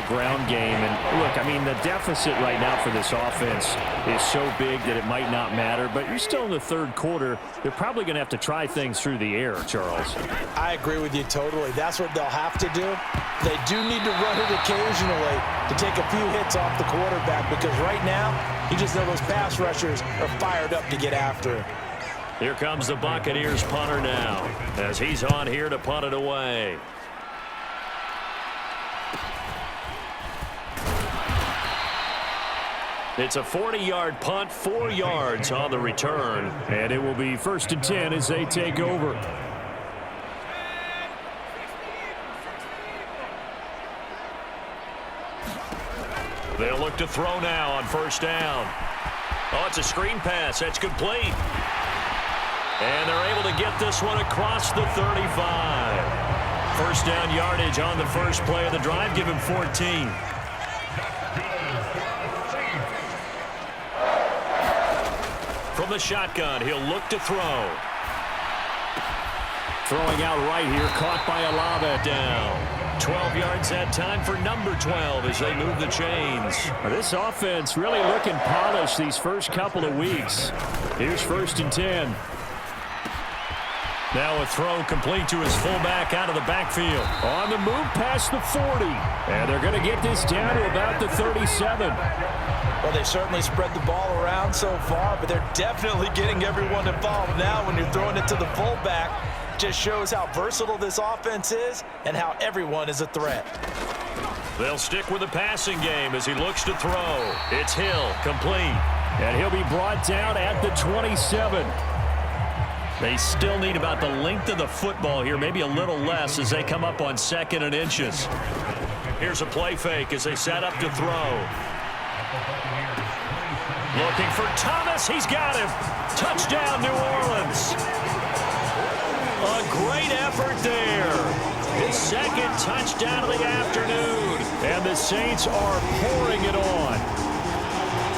that ground game. And look, I mean, the deficit right now for this offense is so big that it might not matter. But you're still in the third quarter. They're probably going to have to try things through the air, Charles. I agree with you totally. That's what they'll have to do. They do need to run it occasionally to take a few hits off the quarterback, because right now, you just know those pass rushers are fired up to get after it. Here comes the Buccaneers punter now, as he's on here to punt it away. It's a 40-yard punt, 4 yards on the return. And it will be 1st and 10 as they take over. They'll look to throw now on 1st down. Oh, it's a screen pass. That's complete. And they're able to get this one across the 35. 1st down yardage on the first play of the drive. Give him 14. From the shotgun, he'll look to throw. Throwing out right here, caught by Olave. Down. 12 yards that time for number 12 as they move the chains. This offense really looking polished these first couple of weeks. Here's 1st and 10. Now a throw complete to his fullback out of the backfield. On the move past the 40. And they're going to get this down to about the 37. Well, they certainly spread the ball around so far, but they're definitely getting everyone involved now when you're throwing it to the fullback. Just shows how versatile this offense is and how everyone is a threat. They'll stick with the passing game as he looks to throw. It's Hill, complete. And he'll be brought down at the 27. They still need about the length of the football here, maybe a little less as they come up on 2nd and inches. Here's a play fake as they set up to throw. Looking for Thomas. He's got him. Touchdown, New Orleans. A great effort there. His 2nd touchdown of the afternoon. And the Saints are pouring it on.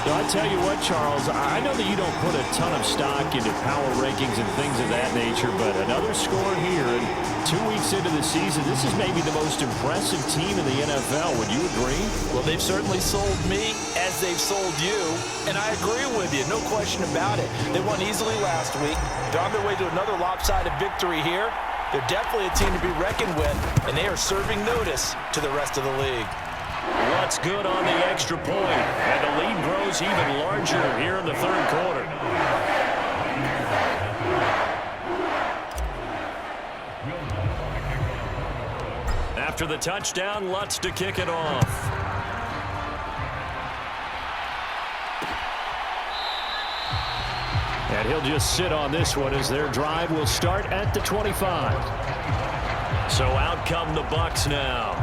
So I tell you what, Charles, I know that you don't put a ton of stock into power rankings and things of that nature, but another score here, and 2 weeks into the season, this is maybe the most impressive team in the NFL. Would you agree? Well, they've certainly sold me as they've sold you, and I agree with you, no question about it. They won easily last week. They're on their way to another lopsided victory here. They're definitely a team to be reckoned with, and they are serving notice to the rest of the league. What's good on the extra point, and the lead grows even larger here in the 3rd quarter. After the touchdown, Lutz to kick it off. And he'll just sit on this one as their drive will start at the 25. So out come the Bucs now.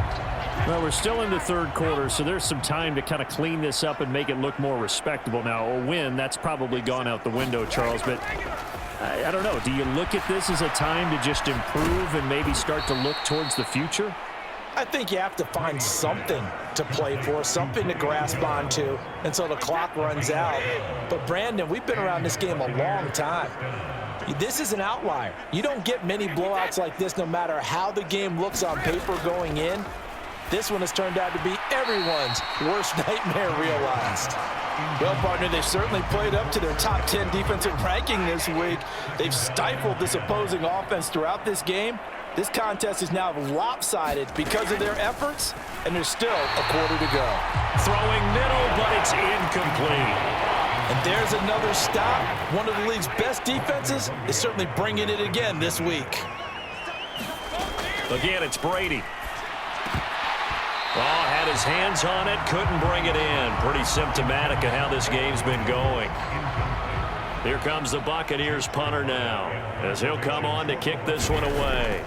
Well, we're still in the 3rd quarter, so there's some time to kind of clean this up and make it look more respectable. Now, a win, that's probably gone out the window, Charles, but I don't know. Do you look at this as a time to just improve and maybe start to look towards the future? I think you have to find something to play for, something to grasp onto until the clock runs out. But, Brandon, we've been around this game a long time. This is an outlier. You don't get many blowouts like this no matter how the game looks on paper going in. This one has turned out to be everyone's worst nightmare realized. Well, partner, they've certainly played up to their top 10 defensive ranking this week. They've stifled this opposing offense throughout this game. This contest is now lopsided because of their efforts, and there's still a quarter to go. Throwing middle, but it's incomplete. And there's another stop. One of the league's best defenses is certainly bringing it again this week. Again, it's Brady. Oh, had his hands on it, couldn't bring it in. Pretty symptomatic of how this game's been going. Here comes the Buccaneers punter now, as he'll come on to kick this one away.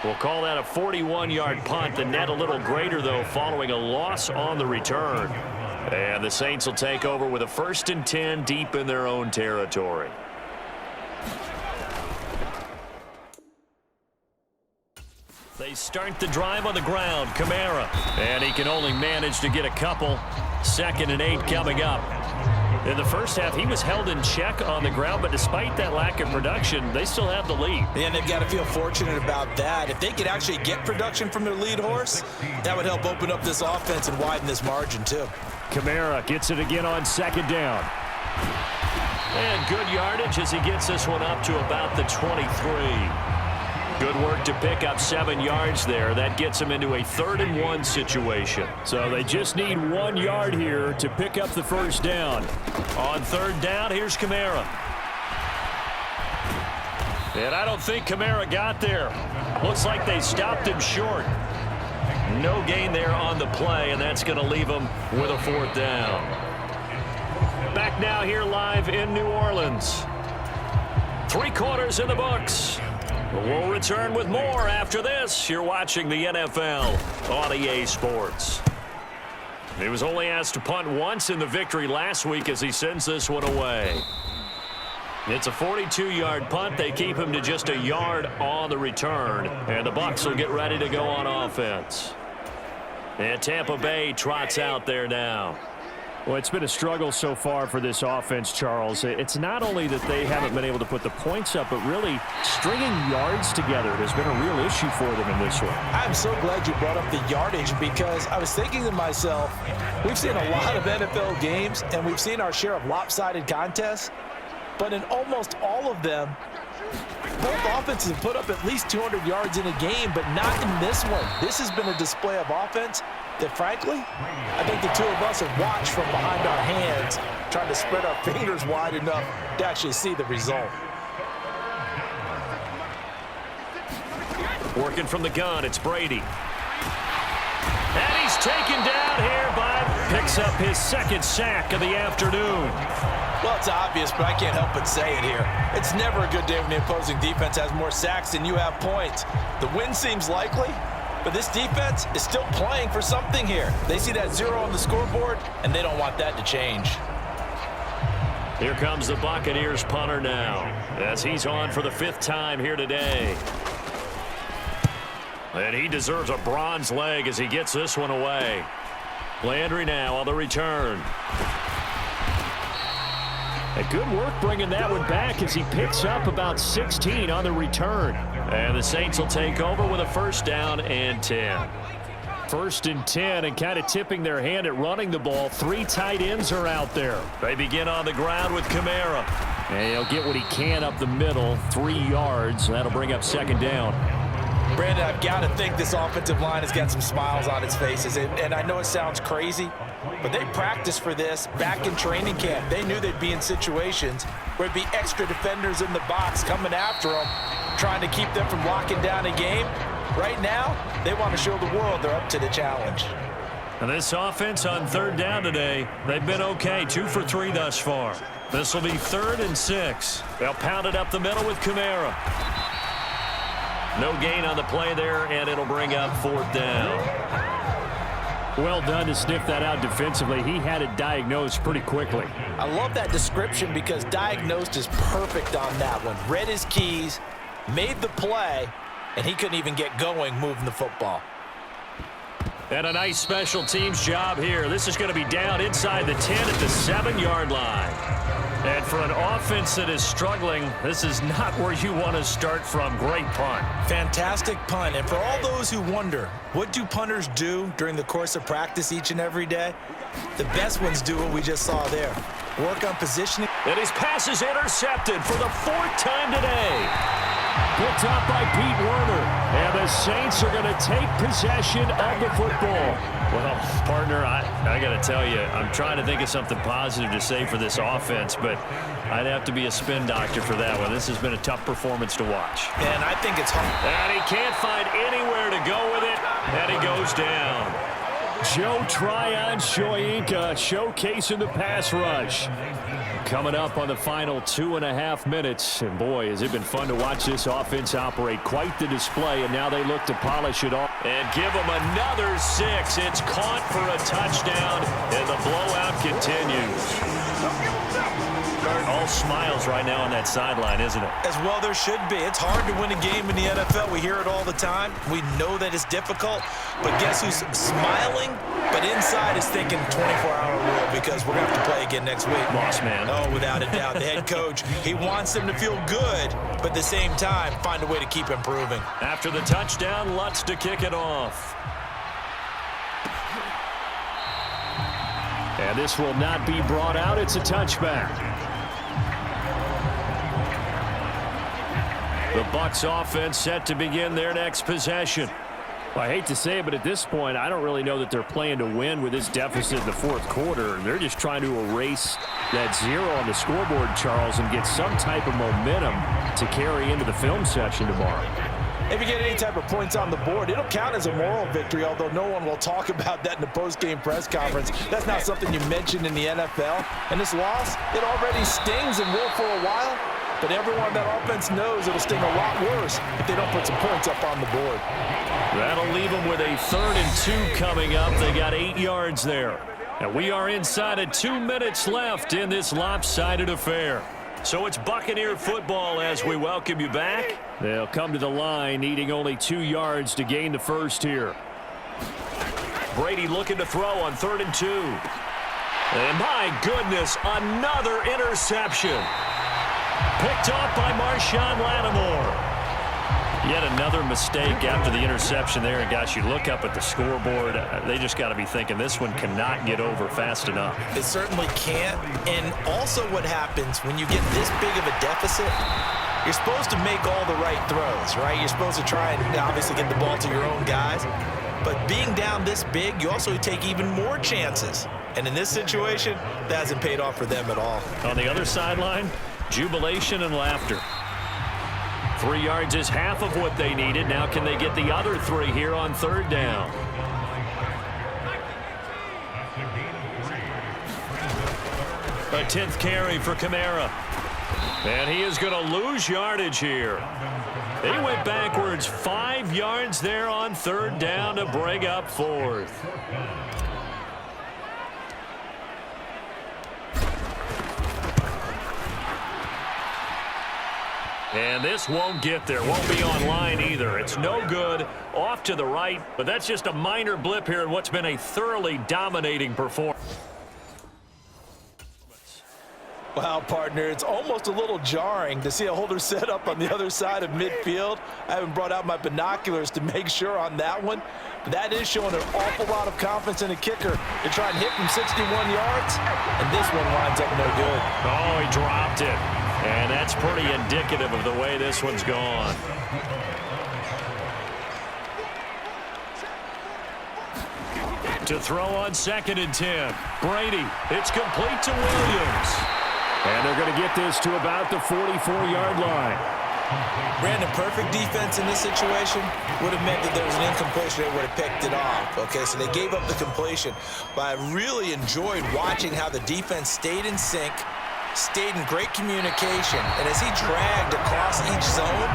We'll call that a 41-yard punt. The net a little greater, though, following a loss on the return. And the Saints will take over with a 1st and 10 deep in their own territory. They start the drive on the ground. Kamara. And he can only manage to get a couple. 2nd and 8 coming up. In the first half, he was held in check on the ground, but despite that lack of production, they still have the lead. And they've got to feel fortunate about that. If they could actually get production from their lead horse, that would help open up this offense and widen this margin too. Kamara gets it again on second down. And good yardage as he gets this one up to about the 23. Good work to pick up 7 yards there. That gets them into a 3rd-and-1 situation. So they just need 1 yard here to pick up the first down. On 3rd down, here's Kamara. And I don't think Kamara got there. Looks like they stopped him short. No gain there on the play, and that's going to leave him with a 4th down. Back now here live in New Orleans. 3 quarters in the books. We'll return with more after this. You're watching the NFL on EA Sports. He was only asked to punt once in the victory last week as he sends this one away. It's a 42-yard punt. They keep him to just a yard on the return. And the Bucs will get ready to go on offense. And Tampa Bay trots out there now. Well, it's been a struggle so far for this offense, Charles. It's not only that they haven't been able to put the points up, but really stringing yards together has been a real issue for them in this one. I'm so glad you brought up the yardage because I was thinking to myself, we've seen a lot of NFL games and we've seen our share of lopsided contests, but in almost all of them, both offenses have put up at least 200 yards in a game, but not in this one. This has been a display of offense that, frankly, I think the two of us have watched from behind our hands, trying to spread our fingers wide enough to actually see the result. Working from the gun, it's Brady. And he's taken down here picks up his 2nd sack of the afternoon. Well, it's obvious, but I can't help but say it here. It's never a good day when the opposing defense has more sacks than you have points. The win seems likely, but this defense is still playing for something here. They see that 0 on the scoreboard, and they don't want that to change. Here comes the Buccaneers punter now, as he's on for the 5th time here today. And he deserves a bronze leg as he gets this one away. Landry now on the return. A good work bringing that one back as he picks up about 16 on the return. And the Saints will take over with a 1st down and 10. 1st and 10, and kind of tipping their hand at running the ball. 3 tight ends are out there. They begin on the ground with Kamara. And he'll get what he can up the middle, 3 yards. That'll bring up 2nd down. Brandon, I've got to think this offensive line has got some smiles on its faces. And I know it sounds crazy, but they practiced for this back in training camp. They knew they'd be in situations where it'd be extra defenders in the box coming after them, trying to keep them from locking down a game. Right now, they want to show the world they're up to the challenge. And this offense on 3rd down today, they've been okay, 2 for 3 thus far. This will be 3rd and 6. They'll pound it up the middle with Kamara. No gain on the play there, and it'll bring up 4th down. Well done to sniff that out defensively. He had it diagnosed pretty quickly. I love that description because diagnosed is perfect on that one. Read his keys, made the play, and he couldn't even get going moving the football. And a nice special teams job here. This is going to be down inside the 10 at the 7-yard line. And for an offense that is struggling, this is not where you want to start from. Great punt. Fantastic punt. And for all those who wonder, what do punters do during the course of practice each and every day? The best ones do what we just saw there. Work on positioning. And his pass is intercepted for the 4th time today. Picked up by Pete Werner. And the Saints are going to take possession of the football. Well, partner, I got to tell you, I'm trying to think of something positive to say for this offense, but I'd have to be a spin doctor for that one. This has been a tough performance to watch. And I think it's hard. And he can't find anywhere to go with it, and he goes down. Joe Tryon-Shoyinka showcasing the pass rush. Coming up on the final 2.5 minutes. And boy, has it been fun to watch this offense operate. Quite the display, and now they look to polish it off. And give them another 6. It's caught for a touchdown, and the blowout continues. all smiles right now on that sideline, isn't it? As well there should be. It's hard to win a game in the NFL. We hear it all the time. We know that it's difficult. But guess who's smiling? But inside is thinking 24-hour rule because we're going to have to play again next week. Boss man. Oh, without a doubt. The head coach, he wants them to feel good, but at the same time, find a way to keep improving. After the touchdown, Lutz to kick it off. And this will not be brought out. It's a touchback. The Bucs offense set to begin their next possession. Well, I hate to say it, but at this point, I don't really know that they're playing to win with this deficit in the fourth quarter. They're just trying to erase that 0 on the scoreboard, Charles, and get some type of momentum to carry into the film session tomorrow. If you get any type of points on the board, it'll count as a moral victory, although no one will talk about that in the post-game press conference. That's not something you mentioned in the NFL. And this loss, it already stings and will for a while, but everyone that offense knows it'll sting a lot worse if they don't put some points up on the board. That'll leave them with a 3rd and 2 coming up. They got 8 yards there. And we are inside of 2 minutes left in this lopsided affair. So it's Buccaneer football as we welcome you back. They'll come to the line needing only 2 yards to gain the first here. Brady looking to throw on 3rd and 2. And my goodness, another interception. Picked off by Marshawn Lattimore. Yet another mistake after the interception there. And gosh, you look up at the scoreboard, they just got to be thinking this one cannot get over fast enough. It certainly can't. And also what happens when you get this big of a deficit, you're supposed to make all the right throws, right? You're supposed to try and obviously get the ball to your own guys. But being down this big, you also take even more chances. And in this situation, that hasn't paid off for them at all. On the other sideline, jubilation and laughter. 3 yards is half of what they needed. Now can they get the other 3 here on 3rd down? A 10th carry for Kamara. And he is going to lose yardage here. They went backwards 5 yards there on 3rd down to bring up 4th. And this won't get there. Won't be online either. It's no good. Off to the right. But that's just a minor blip here in what's been a thoroughly dominating performance. Wow, partner, it's almost a little jarring to see a holder set up on the other side of midfield. I haven't brought out my binoculars to make sure on that one. But that is showing an awful lot of confidence in a kicker to try and hit from 61 yards. And this one winds up no good. Oh, he dropped it. And that's pretty indicative of the way this one's gone. To throw on 2nd and 10. Brady, it's complete to Williams. And they're going to get this to about the 44-yard line. Brandon, perfect defense in this situation would have meant that there was an incompletion. They would have picked it off. Okay, so they gave up the completion. But I really enjoyed watching how the defense stayed in sync, stayed in great communication. And as he dragged across each zone,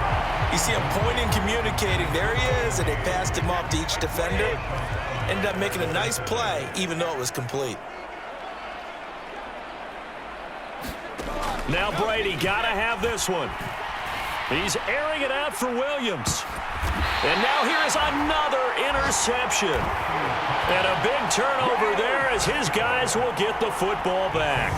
you see him pointing, communicating. There he is, and they passed him off to each defender. Ended up making a nice play, even though it was complete. Now Brady got to have this one. He's airing it out for Williams. And now here is another interception. And a big turnover there as his guys will get the football back.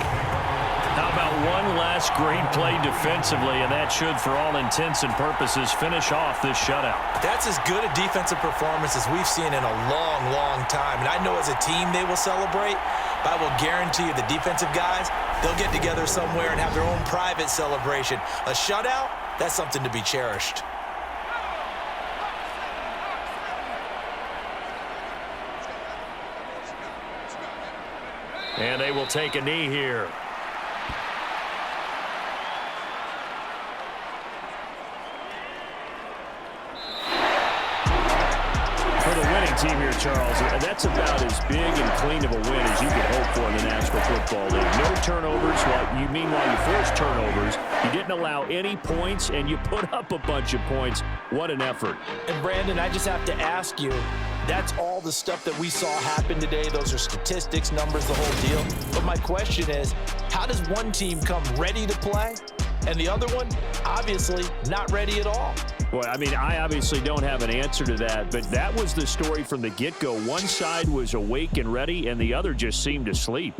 How about one last great play defensively, and that should, for all intents and purposes, finish off this shutout. That's as good a defensive performance as we've seen in a long, long time. And I know as a team they will celebrate, but I will guarantee you the defensive guys, they'll get together somewhere and have their own private celebration. A shutout, that's something to be cherished. And they will take a knee here. Team here, Charles, that's about as big and clean of a win as you could hope for in the National Football League. No turnovers. Meanwhile, you forced turnovers. You didn't allow any points, and you put up a bunch of points. What an effort. And, Brandon, I just have to ask you, that's all the stuff that we saw happen today. Those are statistics, numbers, the whole deal. But my question is, How does one team come ready to play and the other one, obviously, not ready at all? Well, I mean, I obviously don't have an answer to that, but that was the story from the get-go. One side was awake and ready, and the other just seemed to sleep.